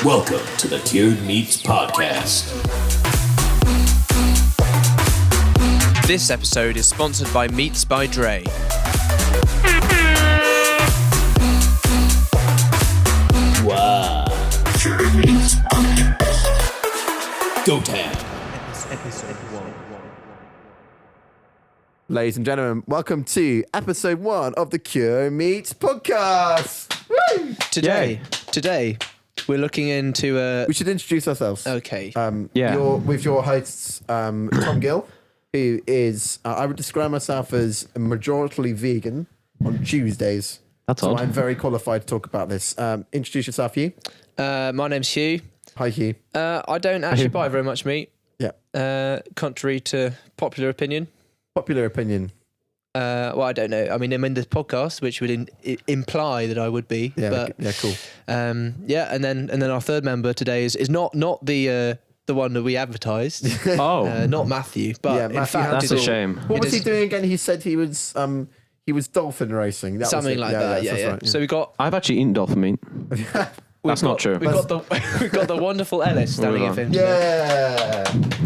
Welcome to the Cured Meats Podcast. This episode is sponsored by Meats by Dre. Wow. Cured Meats Podcast. Go Tam. Episode 1. Ladies and gentlemen, welcome to episode 1 of the Cure Meats Podcast. Woo! Today, we're looking into We should introduce ourselves. Okay. You're with your hosts, Tom Gill, who is, I would describe myself as a majority vegan on Tuesdays. That's so odd. I'm very qualified to talk about this. Introduce yourself, Hugh. My name's Hugh. Hi, Hugh. I don't actually buy very much meat, Yeah. contrary to popular opinion. Popular opinion. Well, I don't know. I mean, I'm in this podcast, which would imply that I would be. Yeah, but, yeah, cool. Yeah, and then our third member today is not the one that we advertised. Oh, Not Matthew, but Yeah, in Matthew, fact, that's a shame. What it was he is- doing again? He said he was dolphin racing. That was something it. like that. that's Yeah. right, So we got. I've actually eaten dolphin meat. That's not true. We've got the wonderful Ellis standing in front of me. Yeah.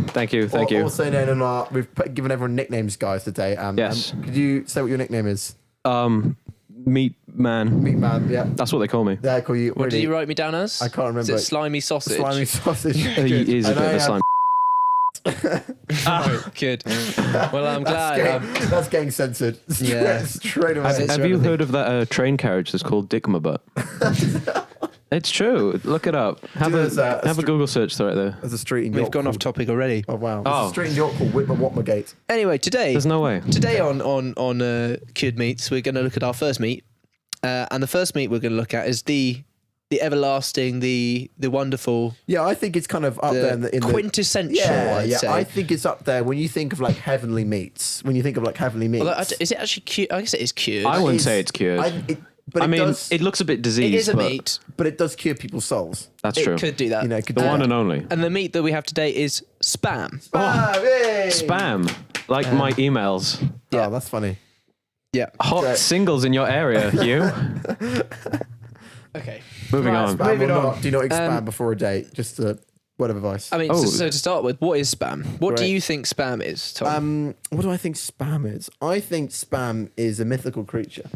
Thank you. Also known in our, given everyone nicknames, guys, today. Yes. Could you say what your nickname is? Meat man. Meat Man. Yeah. That's what they call me. Yeah, I call you. What did you write me down as? I can't remember. Is it slimy sausage? Slimy sausage. He is a And bit I of a have- slime. Good. Well, I'm glad. That's getting censored. Yeah. Straight away. It's Have you everything. heard of that train carriage that's called Dick My Butt? It's true. Look it up. Have a Google search right there. There's a street in We've York. gone off called- topic already. Oh wow. There's Oh. a street in York called Whitmer-Watmergate. Anyway, today There's no way. on Cured Meats, we're going to look at our first meat, and the first meat we're going to look at is the everlasting, the wonderful, Yeah, I think it's kind of up there in the quintessential. Yeah, I'd yeah. say. I think it's up there when you think of like heavenly meats. When you think of like heavenly meats. Although, is it actually cured? I guess it is cured. I wouldn't say it's cured. But I mean, does, it looks a bit diseased. It is a but meat. but it does cure people's souls. That's It true. could do that. You know, could The do one that. and only. And the meat that we have today is spam. Yay! Spam. Like my emails. Yeah, that's funny. Yeah. Hot Great. singles in your area, Hugh. Okay. Moving Right, on. spam Moving or on. not, do not expand before a date. Just a word of advice. I mean, Oh. so to start with, what is spam? What do Right. you think spam is, Tom? What do I think spam is? I think spam is a mythical creature.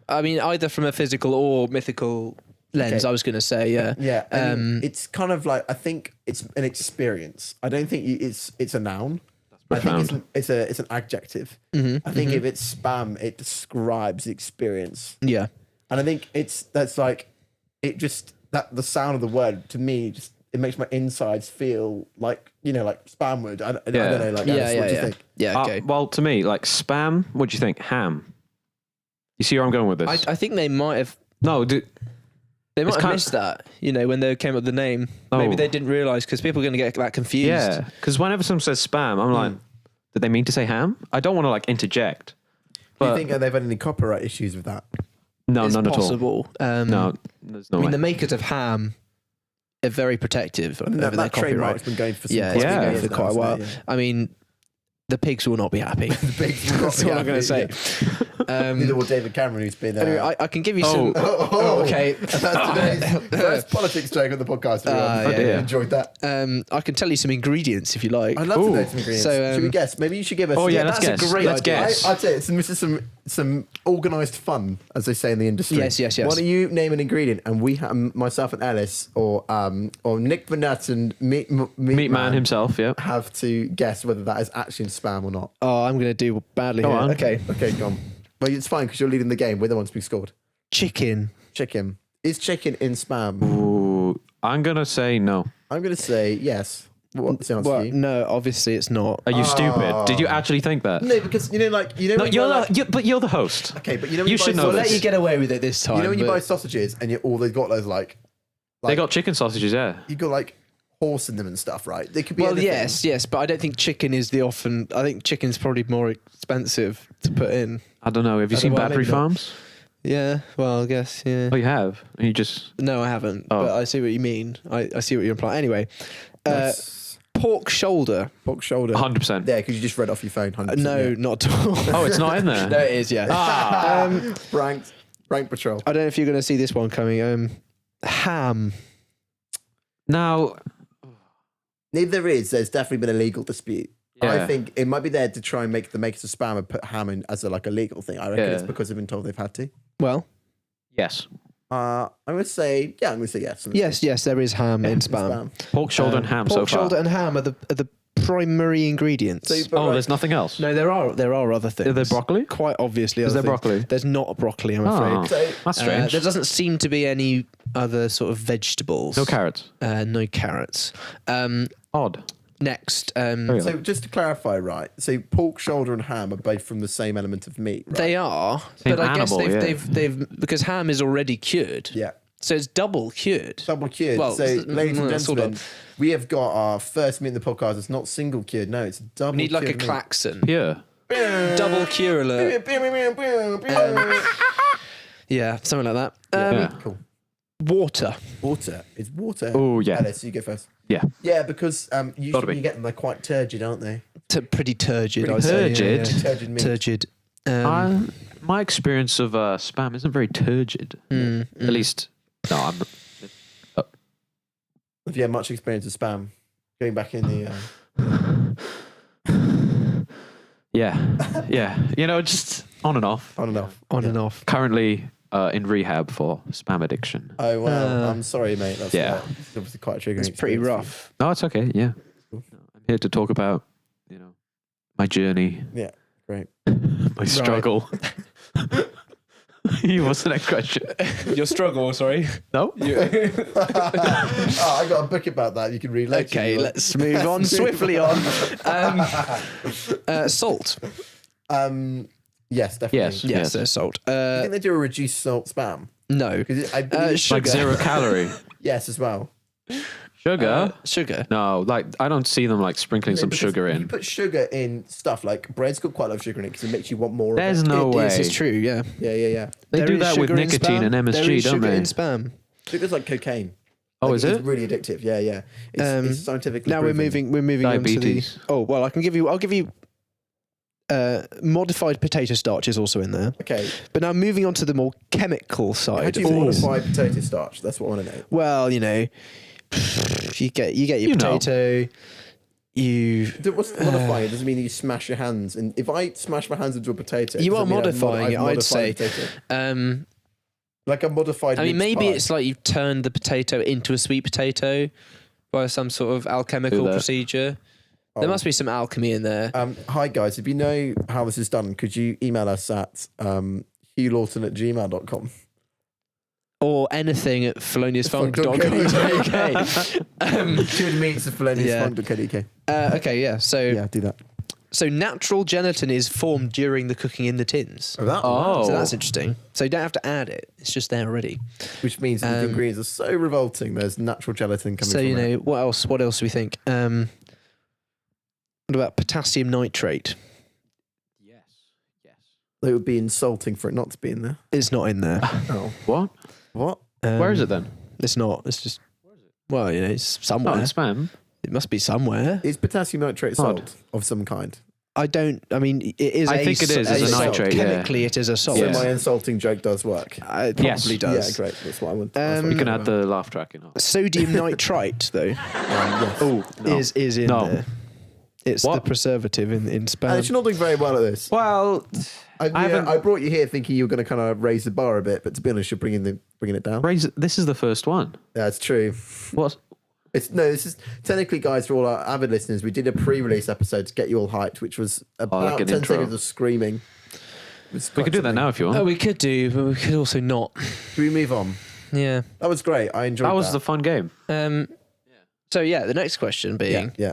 I mean, either from a physical or mythical lens, Okay. I was going to say, yeah. Yeah, I mean, it's kind of like, I think it's an experience. I don't think it's a noun. I think it's an adjective. I think if it's spam, it describes the experience. Yeah. And I think the sound of the word to me it makes my insides feel like spam would. I don't know, like Alice, what do you think? Yeah, okay. Well, to me, like spam, what do you think? Ham. You see where I'm going with this? I think they might have No, they might It's have kind- missed that, when they came up with the name. Oh. Maybe they didn't realise because people are going to get that confused. yeah. Because whenever someone says spam, I'm like, did they mean to say ham? I don't want to like interject. Do But you think they've had any copyright issues with that? no, It's none possible. No, there's no I mean, way. the makers of ham are very protective over their That copyright. trademark's been going for some Yeah, it's been Yeah. going for quite a while. I mean, the pigs will not be happy. That's all I'm going to say. Neither will David Cameron, who's been. Anyway, I can give you some. Okay. That's today's first politics joke on the podcast. Everyone. dear. Enjoyed that. I can tell you some ingredients if you like. I'd love to know some ingredients. So, Should we guess? Maybe you should give us. Oh yeah, that's let's a guess. great Let's idea. guess. I'd say this is some organised fun, as they say in the industry. Yes. Why don't you name an ingredient, and we have myself and Ellis, or Nick Vanette and Meat Meat man himself, yeah. have to guess whether that is actually spam or not. Oh, I'm going to do badly Go here. on. Okay. Okay, go on. Well, it's fine because you're leading the game. We're the ones being scored. Chicken. Chicken. Is chicken in spam? Ooh, I'm gonna say no. I'm going to say yes. What's the answer? Well, for you? no, obviously it's not. Are you stupid? Did you actually think that? No, because No, when you buy, like, but you're the host. okay, but you know when You buy should know I'll sausage- let you get away with it this time. You know when you but- buy sausages and they've got those like They got chicken sausages, yeah. you got like horse in them and stuff, right? They could be Well, anything. yes, but I don't think chicken is the often. I think chicken's probably more expensive to put in. I don't know. Have you I seen don't know, Battery maybe not. Farms? Yeah, well, I guess, yeah. Oh, you have. And you just No, I haven't, Oh. but I see what you mean. I see what you're implying. Anyway, That's pork shoulder. pork shoulder. 100%. Yeah, because you just read off your phone. 100%, No, yeah. not at all. Oh, it's not in there. No, it is, yeah. Rank patrol. I don't know if you're going to see this one coming. Ham. Now, If there is, there's definitely been a legal dispute. Yeah. I think it might be there to try and make the makers of spam and put ham in as a legal thing. I reckon Yeah. it's because they've been told they've had to. Well, yes. I'm going to say yes. yes, there is ham in spam. Pork shoulder and ham so Pork far. shoulder and ham are the primary ingredients. There's nothing else. No, there are other things. Is there broccoli? Quite obviously. Is other there things. broccoli? There's not broccoli, I'm Oh, afraid. that's strange. There doesn't seem to be any other sort of vegetables. No carrots. No carrots. Odd. Next, Very So odd. just to clarify, right? So pork shoulder and ham are both from the same element of meat, right? they are, Same but I guess animal, yeah. they've because ham is already cured. Yeah. So it's double cured. Double cured. Well, so, ladies and sort gentlemen, of. we have got our first meat in the podcast. It's not single cured. No, it's double. We need like a cured meat. klaxon. Pure. Double cure alert. Yeah, something like that. Yeah. Cool. Water. Water. It's water. Oh, yeah. Ellis, you go first. Yeah. Yeah, because usually Gotta when be. you get them, they're quite turgid, aren't they? Pretty turgid, Pretty I'd say. turgid? Turgid meat. Turgid. My experience of spam isn't very turgid. At least, no, I'm. Have you had much experience with spam? Going back in the Yeah. You know, just on and off. on and off. On and off. Currently in rehab for spam addiction. Oh well, I'm sorry, mate. That's Yeah. it's obviously quite a triggering. It's pretty experience rough. No, it's okay. Yeah. Cool. I'm here to talk about, my journey, for you. Yeah, great. my struggle. What's the next question? Your struggle, sorry. No? Oh, I got a book about that. You can read later. Okay, if you let's move on swiftly on. Salt. like. Yes, definitely. Yes. Yes, there's salt. I think they do a reduced salt spam No. because I believe, Like Sugar. 0 calorie. yes as well. Sugar? Sugar. No, like I don't see them like sprinkling some Because sugar You in. put sugar in stuff like bread's got quite a lot of sugar in it because it makes you want more. There's of it. no way. This is true, yeah. Yeah. They There do is that with sugar in nicotine spam. and There MSG, is don't sugar they? in spam. Sugar's like cocaine. Oh, Like, is it? It's really addictive. Yeah. It's scientifically. Now proven. we're moving on to the. Diabetes. Oh well, I'll give you. Modified potato starch is also in there, Okay. but now moving on to the more chemical side How of do you things. modify potato starch? That's what I want to know. Well, you get your potato. What's modifying? It doesn't mean you smash your hands. And if I smash my hands into a potato, You does are that mean modifying it, I've I'd modified say. the potato? Like a modified. I mean, mince maybe pie. it's like you've turned the potato into a sweet potato by some sort of alchemical Do that. procedure. There must be some alchemy in there. Hi guys, if you know how this is done, could you email us at hughLawton@gmail.com? Or anything at feloniousfunk.co.uk. Cured meats at feloniousfunk.co.uk. Okay, yeah. So, Yeah, do that. so natural gelatin is formed during the cooking in the tins. Oh. So that's interesting. So you don't have to add it; it's just there already. Which means the ingredients are so revolting. There's natural gelatin coming. So from you know it. what else? What else do we think? What about potassium nitrate? Yes. It would be insulting for it not to be in there. It's not in there. Oh, What? what? Where is it then? It's not. It's just. Well, you know, it's Oh, somewhere. in spam. It must be somewhere. Is potassium nitrate salt of some kind? I mean, it is. I think it is. It's a salt. nitrate. Yeah. Chemically, it is a salt. So Yeah. my insulting joke does work. It probably Yes. does. Yeah, great. That's what I want. Um, You can add the laugh track in. Sodium nitrite, though, yes. Oh, no. is in No. there. It's What? the preservative in And spam. you're not doing very well at this. Well, I brought you here thinking you were going to kind of raise the bar a bit, but to be honest, you're bringing it down. this is the first one. That's true. What? This is technically, guys, for all our avid listeners, we did a pre-release episode to get you all hyped, which was about like an 10 intro. seconds of screaming. We could do that now if you want. Oh, we could do, but we could also not. Should we move on? Yeah. That was great. I enjoyed that. That was the fun game. So yeah, the next question being, Yeah.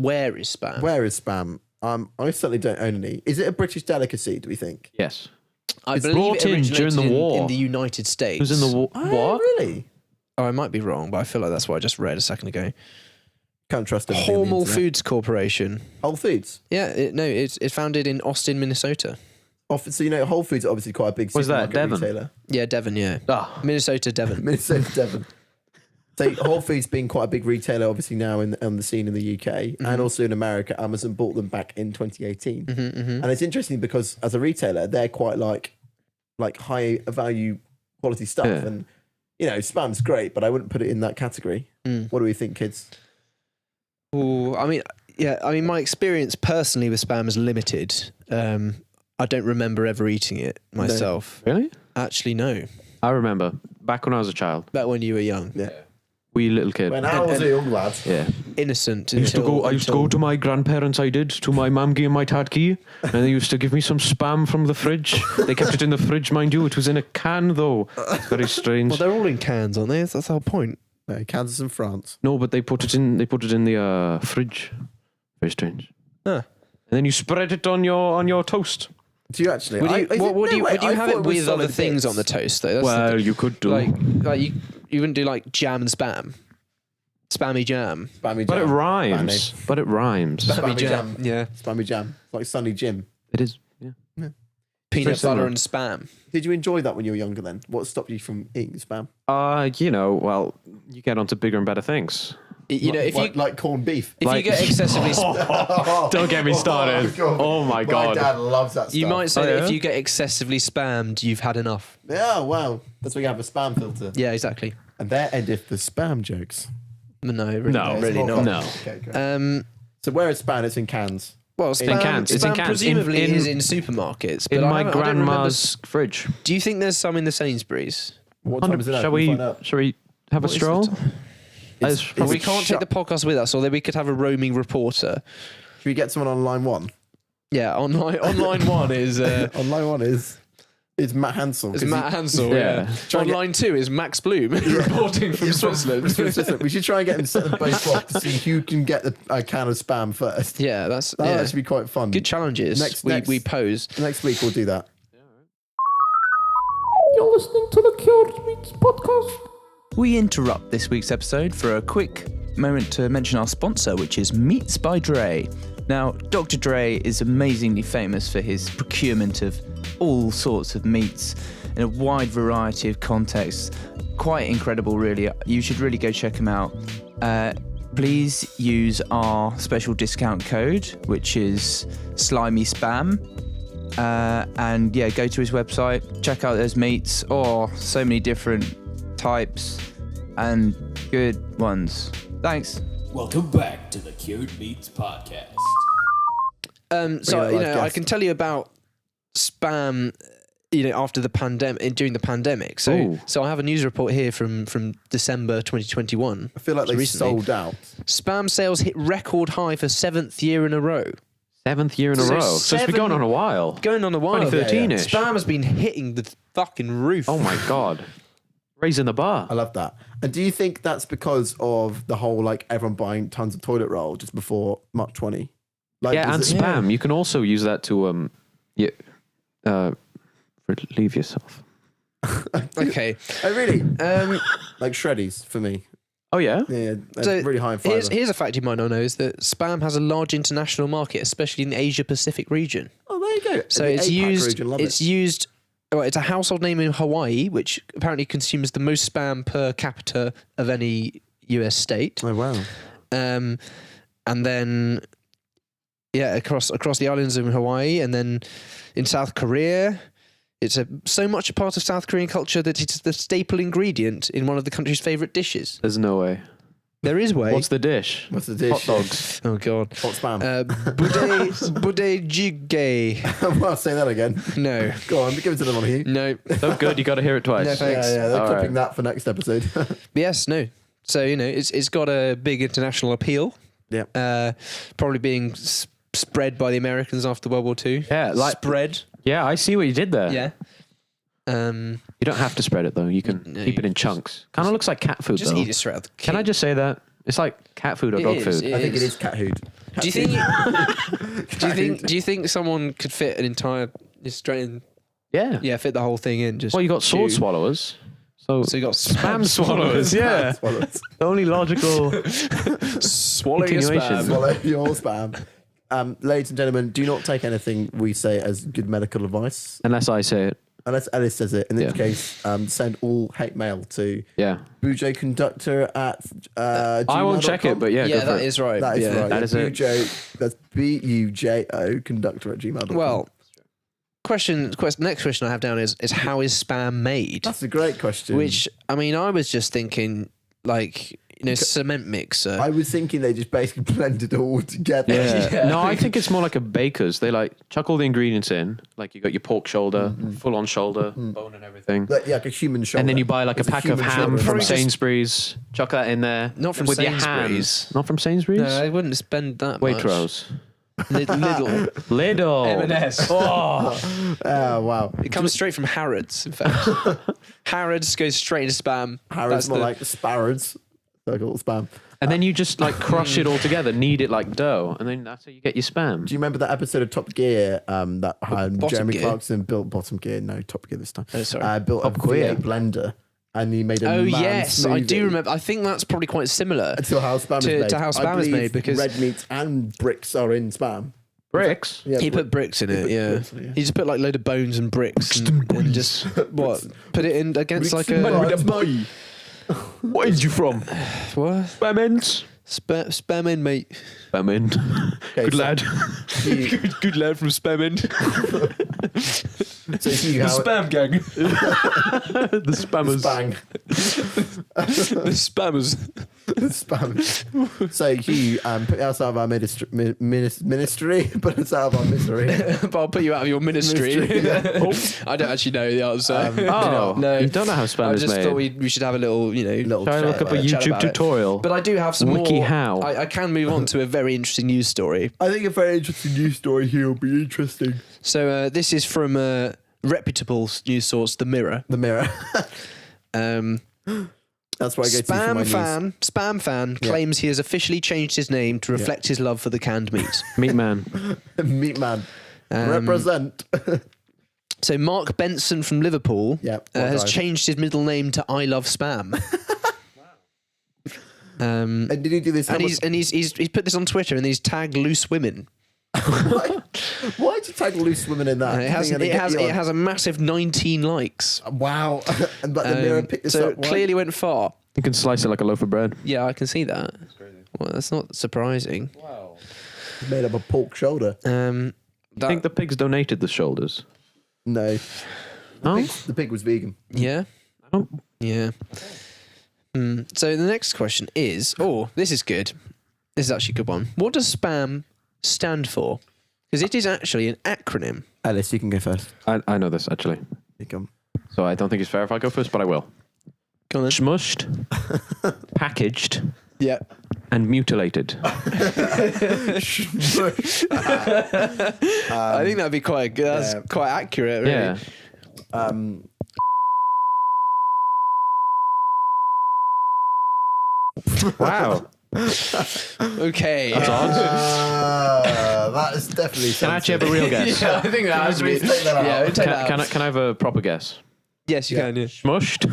where is spam? Where is spam? I certainly don't own any. Is it a British delicacy, do we think? Yes. I It's believe brought it in originated during the war. in the United States. It was in the war. Oh, What? really? Oh, I might be wrong, but I feel like that's what I just read a second ago. Can't trust anything on the Hormel internet. Foods Corporation. Whole Foods. Yeah, it's founded in Austin, Minnesota. So, Whole Foods are obviously quite a big Was that supermarket Devon? retailer. Yeah, Devon, yeah. Ah. Minnesota, Devon. Minnesota, Devon. So Whole Foods being quite a big retailer, obviously now on the scene in the UK and also in America. Amazon bought them back in 2018, and it's interesting because as a retailer, they're quite like high value quality stuff, Yeah. and spam's great, but I wouldn't put it in that category. What do we think, kids? Oh, I mean, my experience personally with spam is limited. I don't remember ever eating it myself. Really? Actually, no. I remember back when I was a child. Back when you were young. Yeah. Wee little kid. When I was a young lad. Yeah. Innocent. I used to go to my grandparents, to my mamgi and my tadki, and they used to give me some spam from the fridge. They kept it in the fridge, mind you. It was in a can, though. It's very strange. Well, they're all in cans, aren't they? That's the whole point. No, Kansas and France. No, but they put it in the fridge. Very strange. Huh. And then you spread it on your toast. Do you actually? Would you have it with other things on the toast, though? That's You could do. Like you wouldn't do like jam and spam. Spammy jam. Spammy jam. But it rhymes. Spammy jam. Yeah. Spammy jam. Like Sunny Jim. It is. Yeah. Peanut similar. butter and spam. Did you enjoy that when you were younger then? What stopped you from eating spam? You get onto bigger and better things. Like corned beef. If you get excessively Don't get me started. Oh my God. My dad loves that stuff. you might say that if you get excessively spammed, you've had enough. Yeah, wow. That's why you have a spam filter. Yeah, exactly. And there endeth the spam jokes. No, really more not. fun. Okay, great. So where is spam? It's in cans. Well, spam, cans. It's in spam cans. presumably is in supermarkets. But In I my don't remember- grandma's fridge. Do you think there's some in the Sainsbury's? What time is it? Shall we have a What is stroll? the time? We can't take the podcast with us, although we could have a roaming reporter. Should we get someone on line one? Yeah, online one is On line one is Matt Hansel. is Matt Hansel. Yeah. On line 2 is Max Bloom reporting from Switzerland. We should try and get him set them both up to see who can get a can of spam first. Yeah, that'll actually be quite fun. good challenges. We pose. Next week we'll do that. You're listening to the Cured Meats podcast. We interrupt this week's episode for a quick moment to mention our sponsor, which is Meats by Dre. Now, Dr. Dre is amazingly famous for his procurement of all sorts of meats in a wide variety of contexts. Quite incredible, really. You should really go check him out. Please use our special discount code, which is Slimy Spam. And yeah, go to his website, check out those meats. So many different types and good ones. Thanks. Welcome back to the Cured Meats podcast. I can tell you about spam. After the pandemic, during the pandemic. So I have a news report here from December 2021. I feel like they sold out. Spam sales hit record high for 7th year in a row. 7th year in a row. So it's been going on a while. Going on a while. 2013-ish. Spam has been hitting the fucking roof. Oh my God. Raising the bar. I love that. And do you think that's because of the whole everyone buying tons of toilet roll just before March 20? And spam. You can also use that to relieve yourself. Okay. Oh really? Like shreddies for me. Oh yeah. Yeah, So really high in fiber. here's a fact you might not know is that spam has a large international market, especially in the Asia Pacific region. Oh, there you go. So The it's APAC used. region, love It's it. used. Well, it's a household name in Hawaii, which apparently consumes the most spam per capita of any US state. Oh wow. And then, across the islands of Hawaii, and then in South Korea, it's so much a part of South Korean culture that it's the staple ingredient in one of the country's favorite dishes. There's no way. There is way. What's the dish? What's the dish? Hot dogs. Oh God. Hot spam. Bude jjigae. Well, say that again. No. Go on, give it to them on here. No. So good, you got to hear it twice. No, thanks. Yeah, they're All clipping right. that for next episode. Yes. No. So it's got a big international appeal. Yeah. Probably being spread by the Americans after World War II. Yeah, spread. Yeah, I see what you did there. Yeah. You don't have to spread it though. You can keep it in chunks. Kind of looks like cat food Just though. eat it straight out the Can I just say that? It's like cat food or It dog is, food. it I think it is cat food. Do you think? Do you think someone could fit an entire straight in? Yeah. Fit the whole thing in. Just Well, you got sword chew. swallowers. So So you got spam swallowers. Yeah. Swallows. The only logical. swallowing a Continuation. spam. Swallow your spam. Ladies and gentlemen, do not take anything we say as good medical advice. Unless I say it. Unless Ellis says it. In this Yeah. case, send all hate mail to Yeah. bujconductor at I won't check it, but yeah, Yeah, go for that it. is right. That is yeah. right. That is it. Bujo, that's BUJO conductor at gmail.com. Well, next question I have down is how is spam made? That's a great question. Which, I mean, I was just thinking, like, cement mixer. I was thinking they just basically blended it all together. Yeah. No, I think it's more like a baker's. They like chuck all the ingredients in. Like you got your pork shoulder, full on shoulder, bone and everything. Like a human shoulder. And then you buy like a pack of ham from Sainsbury's. Chuck that in there. Not from with Sainsbury's. Your hands. Not from Sainsbury's? No, I wouldn't spend that much. Waitrose. Lidl. M&S. Oh, wow. it comes straight from Harrods, in fact. Harrods goes straight into spam. Harrods more like the sparrows. So I call it spam. And then you just like crush it all together, knead it like dough, and then that's how you get your spam. Do you remember that episode of Top Gear that had Bottom Jeremy Gear? Clarkson built Bottom Gear? No, Top Gear this time. Oh, sorry. Built a Gear. V8 blender, and he made a Oh, man yes, I do smoothie remember. I think that's probably quite similar. to how spam is made. to how I spam is believe made, because red meats and bricks are in spam. Bricks? Yeah, he put bricks in it, put yeah. bricks in it, yeah. He just put like a load of bones and bricks and just, put it in against like a... boy. Where did you from? What? Spamins. Spam in, mate. Spamin. Okay, Good so lad. Good lad from Spam in. So Hugh, how, gang. The spammers. bang. The spammers. Spam. So Hugh, put us out of our ministry, put us out of our misery. But I'll put you out of your ministry. I don't actually know the answer. Oh, No. you don't know how spam I is just made. thought we should have a little, Little Try to look up a chat YouTube about it. tutorial. But I do have some Wiki more. how. I can move on to a very interesting news story. I think a very interesting news story here will be interesting. So this is from a reputable news source, The Mirror. The Mirror. That's where I go to for my news. Spam fan claims he has officially changed his name to reflect his love for the canned meat. Meat man. Meat man. Represent. So Mark Benson from Liverpool has changed his middle name to I Love Spam. And did he do this? And he's put this on Twitter and he's tagged loose women. Why did you tag loose women in that? It has a massive 19 likes. Wow. But the Mirror picked this so up. it clearly went far. You can slice it like a loaf of bread. Yeah, I can see that. Well, that's not surprising. Made up a pork shoulder. I think the pigs donated the shoulders. No. No? The pig was vegan. Yeah. Oh. Yeah. So the next question is, this is good. This is actually a good one. What does spam stand for? Because it is actually an acronym. Ellis, you can go first. I know this, actually. You come. So I don't think it's fair if I go first, but I will. Go on then. Smushed, packaged, Yeah. and mutilated. I think that'd be quite good. That's quite accurate, really. Yeah. Wow. Okay. That's odd. That is definitely. Can I actually have a real guess? Yeah, I think that has to be. Take that out. Yeah, we'll take that out. Can I have a proper guess? Yes, you can. Yeah. Smushed,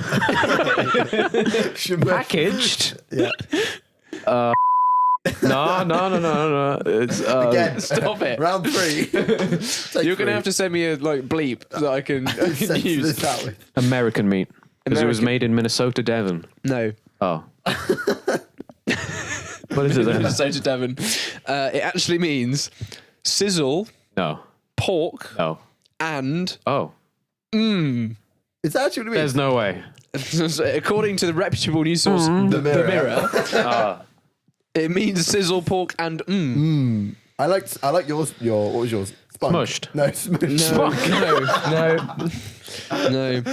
packaged. Yeah. No. It's Again. Stop it. Round 3. You're gonna have to send me a bleep that I can Censor use. this out with. American meat. Because it was American- made in Minnesota, Devon. No. Oh. What is it then? Minnesota Devon. It actually means sizzle, No. pork, No. and Oh. Is that actually what it There's means? no way. according to the reputable news source, the Mirror, Ah. it means sizzle, pork, and I like yours. What was yours? Spunk. Smushed. No, smushed. No.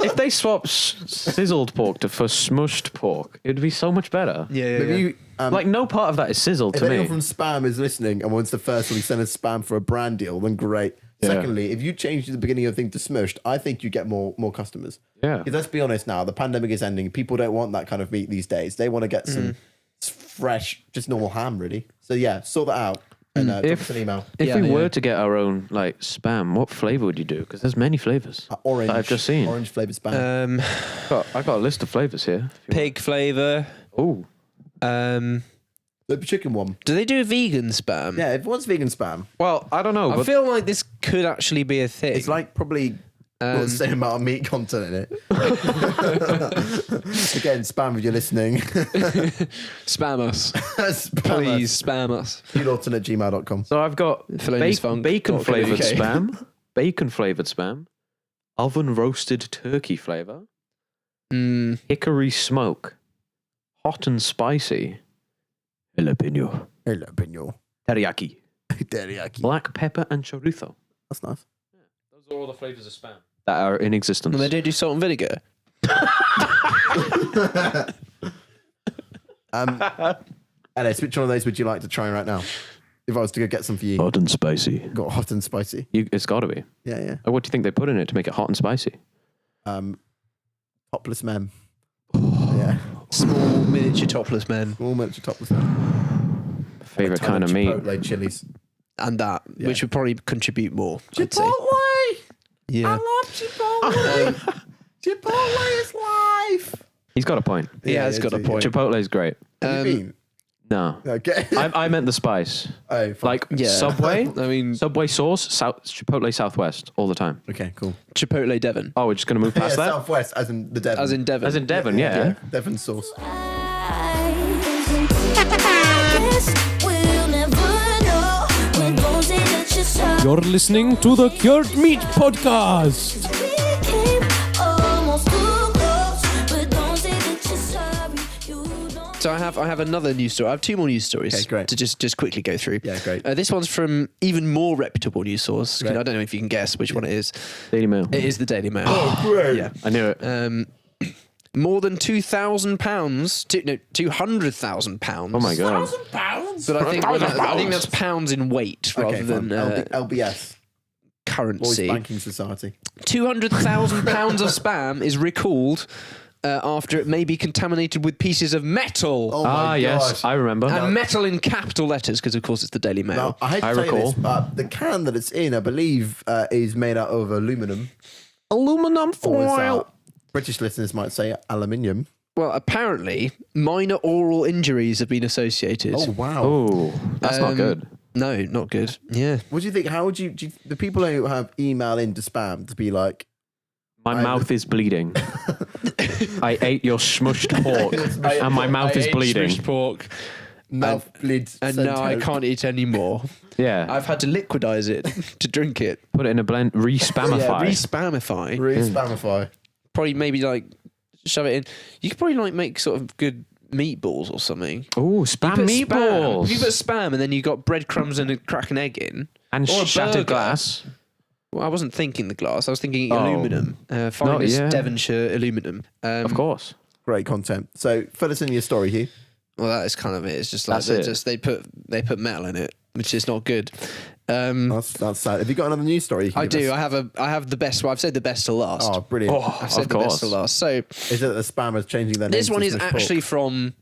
If they swap sizzled pork for smushed pork, it'd be so much better. Yeah. Maybe you, Like, no part of that is sizzled if to anyone me. from Spam is listening and wants to firstly send us spam for a brand deal, then great. Yeah. Secondly, if you change the beginning of the thing to smushed, I think you get more customers. Yeah. Because let's be honest now, the pandemic is ending. People don't want that kind of meat these days. They want to get some fresh, just normal ham, really. So yeah, sort that out and drop us an email. If we were to get our own spam, what flavour would you do? Because there's many flavours. Orange. that I've just seen. Orange flavored spam. I got a list of flavours here. Pig flavour. Oh. The chicken one. Do they do a vegan spam? Yeah, if one's vegan spam, Well, I don't know. I But feel like this could actually be a thing. it's like probably the same amount of meat content in it. Again, spam if you're listening. Spam us. Spam Please spam us. Hughlawton@gmail.com. so I've got Philonis Funk. bacon flavoured .co.uk. spam, bacon flavored spam, oven roasted turkey flavor, hickory smoke, hot and spicy, jalapeno, teriyaki, black pepper and chorizo. That's nice. Those are all the flavors of spam that are in existence. And they don't do salt and vinegar. Ellis, which one of those would you like to try right now? If I was to go get some for you. Hot and spicy. Got hot and spicy. It's got to be. Yeah. What do you think they put in it to make it hot and spicy? Topless men. Yeah. Small miniature topless men. Small miniature topless men. Favorite kind of meat. Chipotle chilies. And that, which would probably contribute more. I'd say. Chipotle! Yeah. I love Chipotle! Chipotle is life! He's got a point. Yeah, it's got a point. Chipotle is great. Have you been? No. Okay. I meant the spice. Oh, fuck. Like Yeah. Subway. I mean, Subway sauce, Chipotle Southwest all the time. Okay, cool. Chipotle Devon. Oh, we're just going to move past that? Southwest, as in the Devon. As in Devon. As in Devon, yeah. Devon sauce. You're listening to the Cured Meat Podcast. So I have another news story. I have two more news stories Okay, great. to just quickly go through. Yeah, great. This one's from even more reputable news source. Great. I don't know if you can guess which one it is. Daily Mail. It is the Daily Mail. Great. Yeah. I knew it. More than £200,000. £200,000. Oh my God. £1,000? But I think that's pounds in weight rather Okay, than fine. LBS. Lloyd's currency. Banking Society. £200,000 of spam is recalled after it may be contaminated with pieces of metal. Oh my yes. gosh. I remember. And metal in capital letters, because of course it's the Daily Mail. Now, I hate to I tell you recall. this, but the can that it's in, I believe, is made out of aluminum. Aluminum Or as, foil. British listeners might say aluminium. Well, apparently, minor oral injuries have been associated. Oh, wow. Oh, that's not good. No, not good. Yeah. What do you think? How would you the people who have email into spam to be like, My mouth is bleeding. I ate your smushed pork and my mouth is bleeding. Pork, mouth bleeds. and now I can't eat any more. Yeah. I've had to liquidize it to drink it. Put it in a blend. Re-spamify. Yeah, re-spamify. Re-spamify. Probably maybe like shove it in. You could probably like make sort of good meatballs or something. Oh, spam Put meatballs. If you put spam and then you got breadcrumbs and crack an egg in. And or a shattered burger. glass. Well, I wasn't thinking the glass. I was thinking aluminum. Finest yeah. Devonshire aluminum. Of course. Great content. So fill us in your story, Hugh. Well, that is kind of it. It's just like That's it. they put metal in it, which is not good. That's sad. Have you got another news story? You can I give do. us? I have the best. Well, I've said the best to last. Oh, brilliant. I've said of the best course. to last. So Is it the spammers changing their name? this one to is Smush Pork? actually from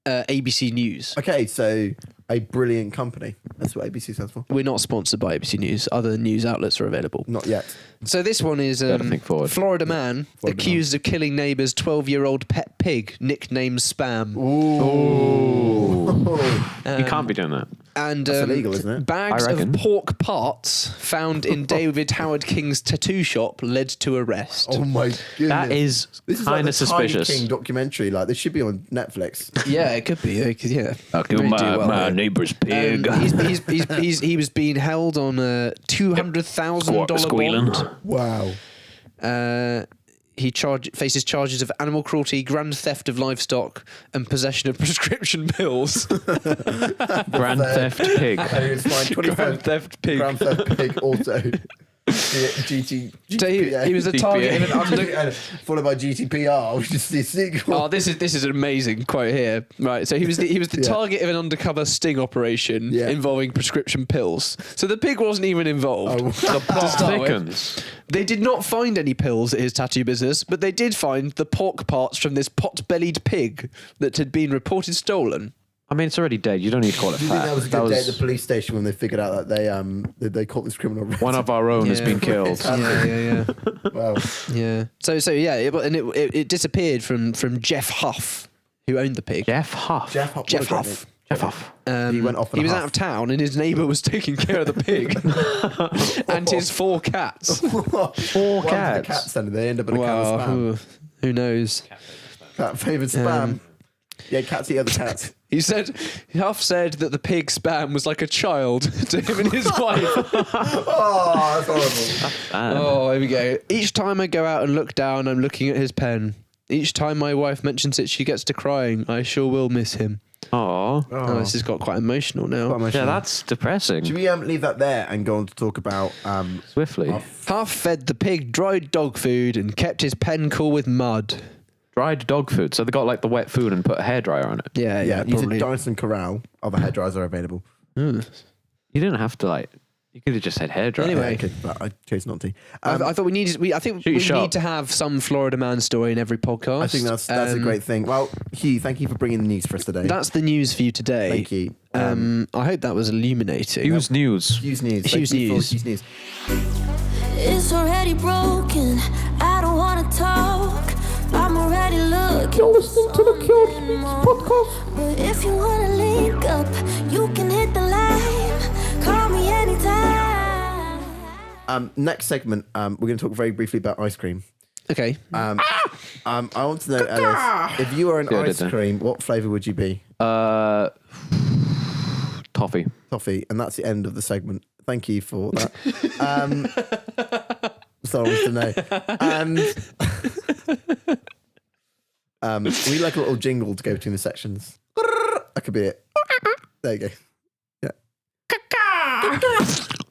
ABC News. Okay, so a brilliant company. That's what ABC stands for. We're not sponsored by ABC News. Other news outlets are available. Not yet. So this one is Gotta think forward. Florida man accused of killing neighbour's 12-year-old pet pig, nicknamed Spam. You can't be doing that. And That's illegal, isn't it? bags I of reckon. pork parts found in David Howard King's tattoo shop led to arrest. Oh my goodness. That is This is kind like of the Tiger suspicious. King documentary. Like this should be on Netflix. Yeah, it could be. Yeah, I Really do well there. neighbour's pig. He was being held on a $200,000 Squealing. bond. Wow. He faces charges of animal cruelty, grand theft of livestock, and possession of prescription pills. Grand theft pig. And he was fined 25 Grand theft pig. Grand Theft Pig Auto. GT. So he was the target of an under. Followed by GTPR, which is the sequel. Oh, this is an amazing quote here. Right, so he was the target of an undercover sting operation involving prescription pills. So the pig wasn't even involved. Oh. The plot thickens. They did not find any pills at his tattoo business, but they did find the pork parts from this pot-bellied pig that had been reported stolen. I mean, it's already dead. You don't need to call it Do you think fat. that was a good day at the police station when they figured out that they caught this criminal? One of our own has Yeah. been killed. Yeah. Wow. Yeah. So it disappeared from Jeff Huff, who owned the pig. Jeff Huff. Jeff Huff. Jeff what a great Huff. Jeff Huff. He went off in He a was huff. out of town, and his neighbour was taking care of the pig and his 4 cats. name. Four What happened to cats. the cats then? They end up in a can of spam. Who knows? Cat favoured spam. Yeah, cats eat other cats. Huff said that the pig spam was like a child to him and his wife. Oh, that's horrible. Oh, here we go. Each time I go out and look down, I'm looking at his pen. Each time my wife mentions it, she gets to crying. I sure will miss him. Aww. Oh, this has got quite emotional now. Quite emotional. Yeah, that's depressing. Should we leave that there and go on to talk about Swiftly. Huff fed the pig dried dog food and kept his pen cool with mud. Dried dog food. So they got like the wet food and put a hairdryer on it. Yeah, use a probably. Dyson Corral. Other hairdryers are available. You didn't have to like. You could have just said hairdryer. Anyway. I could, but I chose not to. I thought we needed. I think we need to have some Florida man story in every podcast. I think that's a great thing. Well, Hugh, thank you for bringing the news for us today. That's the news for you today. Thank you. I hope that was illuminating. Hugh's news. Hugh's news. Hugh's Thank you for news. Hugh's news. It's already broken. I don't wanna talk. I'm already looking. You're listening to the Cured Meats Podcast. But if you wanna link up, you can hit the line. Call me anytime. Next segment, we're going to talk very briefly about ice cream. Okay. I want to know, Ellis, if you were an I did ice that. cream, what flavour would you be? Toffee. Toffee, and that's the end of the segment. Thank you for that. So I want to know. We like a little jingle to go between the sections. That could be it. There you go. Yeah.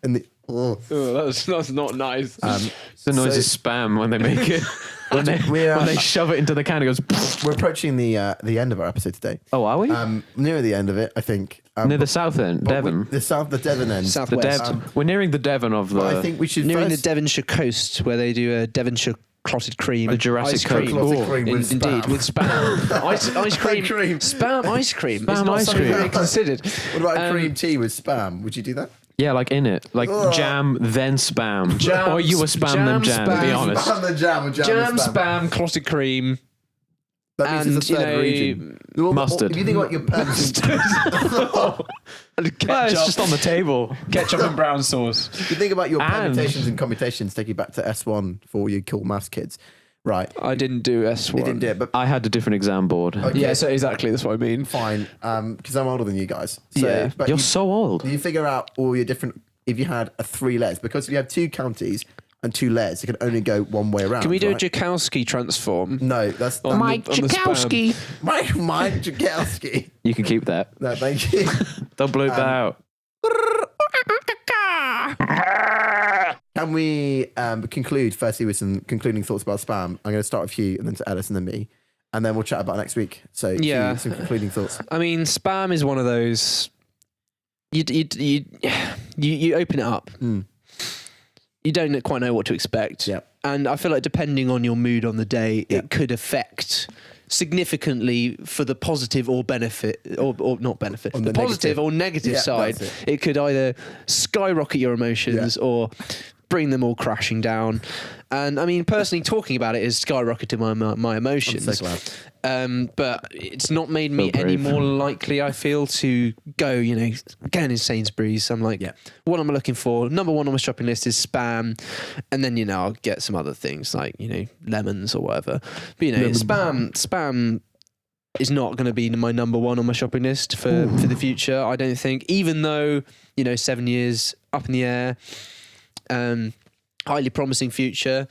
And the that's not nice. It's the noise of spam when they make it. when they shove it into the can, it goes. we're approaching the end of our episode today. Oh, are we? Near the end of it, I think. Near the south end, Devon. The Devon end. The Southwest. We're nearing the Devon of the. But I think we should Nearing the first Devonshire coast, where they do a Devonshire clotted cream. A Jurassic ice cream. Coast. clotted cream with Indeed, spam. with spam. ice cream. Cream. Spam ice cream. Spam It's not ice something cream. very considered. What about a cream tea with spam? Would you do that? Yeah, like in it, like jam then spam, or you were spam then jam. spam, Be honest. Spam the jam or Jam, the spam. spam, clotted cream. That means it's a and, third region. Well, mustard. If you think about your Well, It's just on the table. ketchup and brown sauce. If you think about your And- permutations and commutations, take you back to S1 for you cool maths kids. Right. I didn't do S1. You didn't do it, but I had a different exam board. okay, Yeah, so exactly. That's what I mean. fine. Because I'm older than you guys. So, Yeah. but You're you, so old. you figure out all your different. If you had a 3 layers, because if you have 2 counties and 2 layers, it can only go one way around. Can we do right? a Joukowsky transform? No, that's On Mike the spam? Joukowski. You can keep that. No, thank you. Don't bleep that out. Can we conclude firstly with some concluding thoughts about spam? I'm going to start with Hugh and then to Ellis and then me, and then we'll chat about it next week. So Yeah. Hugh, some concluding thoughts. I mean, spam is one of those. You open it up. You don't quite know what to expect. Yeah. And I feel like depending on your mood on the day, it could affect significantly for the positive or benefit, or not benefit, On the the positive negative. or negative Yeah, side. that's It could either skyrocket your emotions or bring them all crashing down. And I mean, personally, talking about it has skyrocketed my emotions. I'm so glad. But it's not made me So any brave. more likely, I feel, to go, again in Sainsbury's. I'm like, what am I looking for? Number 1 on my shopping list is spam. And then, I'll get some other things like, lemons or whatever. But, spam is not going to be my number 1 on my shopping list for the future, I don't think. Even though, 7 years up in the air, highly promising future.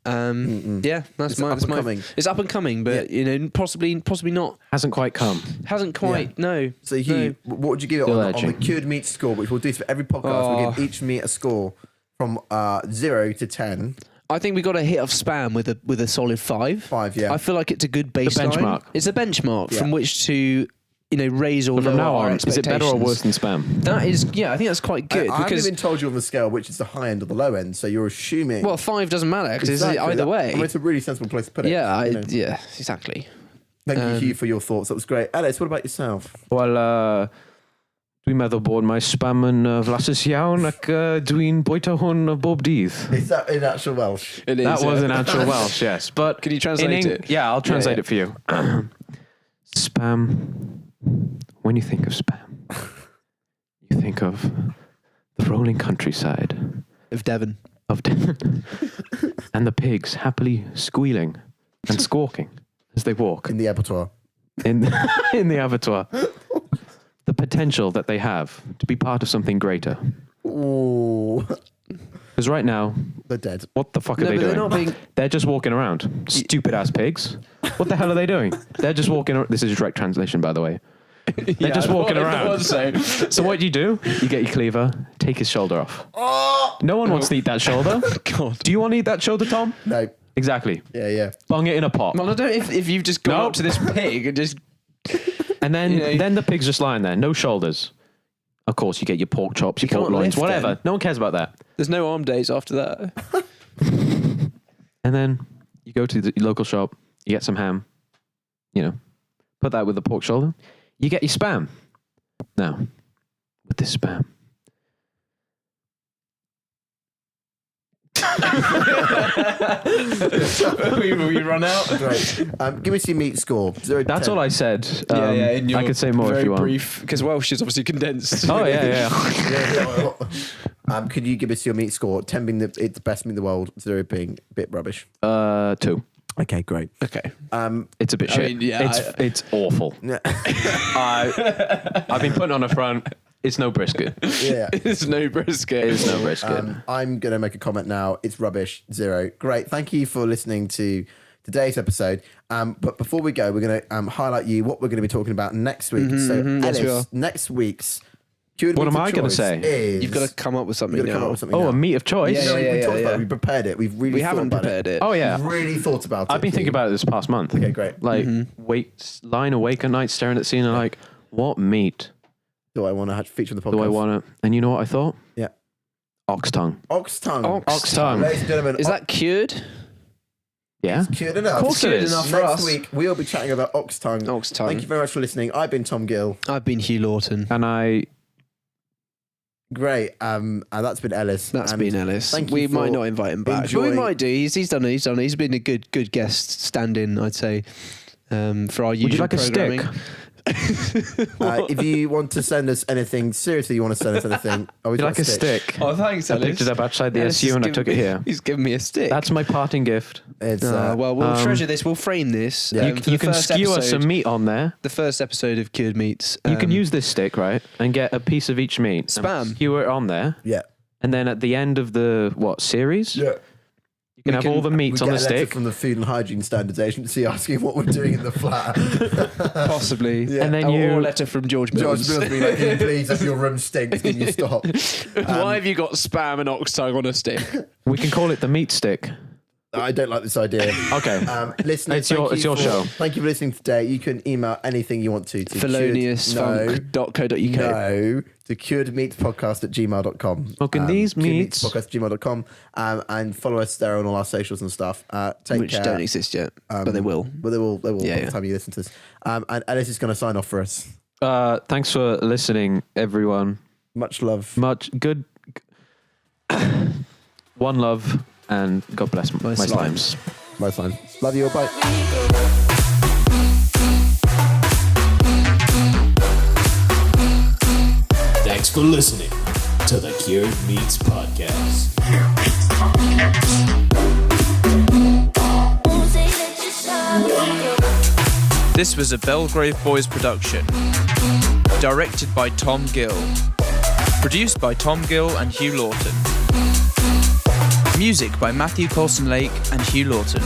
Yeah, that's It's my. up and coming. It's up and coming, but possibly not. Hasn't quite come. Hasn't quite. No. So Hugh, what would you give it Still on the edging. cured meat score? Which we'll do for every podcast. We'll give each meat a score from 0 to 10. I think we got a hit of spam with a solid 5. 5, yeah. I feel like it's a good baseline. benchmark. It's a benchmark from which to raise or But from lower now our on, is it better or worse expectations. than spam? That is, I think that's quite good I haven't because even told you on the scale which is the high end or the low end. So you're assuming. 5 doesn't matter because Exactly. it's either way. I mean, it's a really sensible place to put it. Yeah, you know. yeah, exactly. Thank you, Hugh, for your thoughts. That was great. Ellis, what about yourself? Wel, dwi'n meddwl bod mae spam yn flasus iawn ac dwi'n bwyta hwn bob dydd. Is that in actual Welsh? It is. That was in actual Welsh, yes. But Can you translate it? Yeah, I'll translate Yeah. it for you. Spam. When you think of spam, you think of the rolling countryside of Devon. of Devon and the pigs happily squealing and squawking as they walk. In the abattoir. in the abattoir. The potential that they have to be part of something greater. Ooh. Because right now, They're dead. what the fuck are they but they're doing? not being- They're just walking around. Stupid ass pigs. What the hell are they doing? They're just walking around. This is a direct translation, by the way. They're just walking around. So what do? You get your cleaver, take his shoulder off. No one wants to eat that shoulder. God. Do you want to eat that shoulder, Tom? No. Exactly. Yeah. Bung it in a pot. Well, I don't. If you've just gone No. up to this pig and just And then, You know- then the pig's just lying there, no shoulders. Of course, you get your pork chops, your You pork can't loins, lift whatever. them. No one cares about that. there's no arm days after that. And then you go to the local shop, you get some ham, put that with the pork shoulder. You get your spam. Now, with this spam. we run out. Great. Give us your meat score. 0 to That's 10. all I said. in your I could say more if you want. brief, because Welsh is obviously condensed. Oh, yeah. Could you give us your meat score? 10 being it's the best meat in the world, 0 being a bit rubbish. 2. Okay, great. Okay. It's a bit shit. mean, yeah, it's awful. I've been putting on a front. It's no brisket. Yeah. There's no brisket. It's no brisket. I'm going to make a comment now. It's rubbish. 0. Great. Thank you for listening to today's episode. But before we go, we're going to highlight you what we're going to be talking about next week. Yes, we are. Next week's What am I gonna say? You've got to come up with something You've got to come up now. with something Oh, now. a meat of choice. No, we talked yeah. about it. We prepared it. We've really We thought haven't about prepared it. Oh, yeah. We've really thought about it. I've been thinking about it this past month. Okay, great. Like, lying awake at night, staring at the scene, and like, what meat Do I want to feature on the podcast? do I want to? And you know what I thought? Yeah. Ox tongue. Ox tongue. Ox tongue. Ladies and gentlemen, Is that cured? Yeah. cured enough? Of course it is. enough for Next us. week, we'll be chatting about ox tongue. Ox tongue. Thank you very much for listening. I've been Tom Gill. I've been Hugh Lawton. And I. Great. And that's been Ellis. That's And been Ellis. thank you We for might not invite him back, but we enjoying- might do. He's done it. He's been a good guest stand-in, I'd say, for our usual Would you like a programming. stick? If you want to send us anything, seriously, you want to send us anything, Would you like a stick? Oh, thanks, I Ellis. picked it up outside the Ellis SU has and I given took it me- here. He's given me a stick. That's my parting gift. It's well, we'll treasure this. We'll frame this. Yeah. for You the can first skewer episode, some meat on there. The first episode of Cured Meats. You can use this stick, right? And get a piece of each meat. and Spam. Skewer it on there. yeah. And then at the end of the, series? Yeah. You can have all the We meats get on a the letter stick. from the Food and Hygiene Standards Agency asking what we're doing in the flat. possibly. Yeah. And then Or you. a letter from George George Mills. Mills being like, "Can you please, if your room stinks, can you stop?" Why have you got spam and ox tongue on a stick? We can call it the meat stick. I don't like this idea. Okay. Listeners, It's your thank you show. Thank you for listening today. You can email anything you want to Feloniousfunk.co.uk. No, to curedmeatspodcast@gmail.com. Smoking these meats. Curedmeatspodcast@gmail.com. And follow us there on all our socials and stuff. Take Which care. don't exist yet, but they will. But they will by Yeah, the yeah. time you listen to this. And Ellis is going to sign off for us. Thanks for listening, everyone. Much love. Much good. One love and God bless my slimes. My time. Love you. Bye. Thanks for listening to the Cured Meats Podcast. This was a Belgrave Boys production. Directed by Tom Gill. Produced by Tom Gill and Hugh Lawton. Music by Matthew Colson Lake and Hugh Lawton.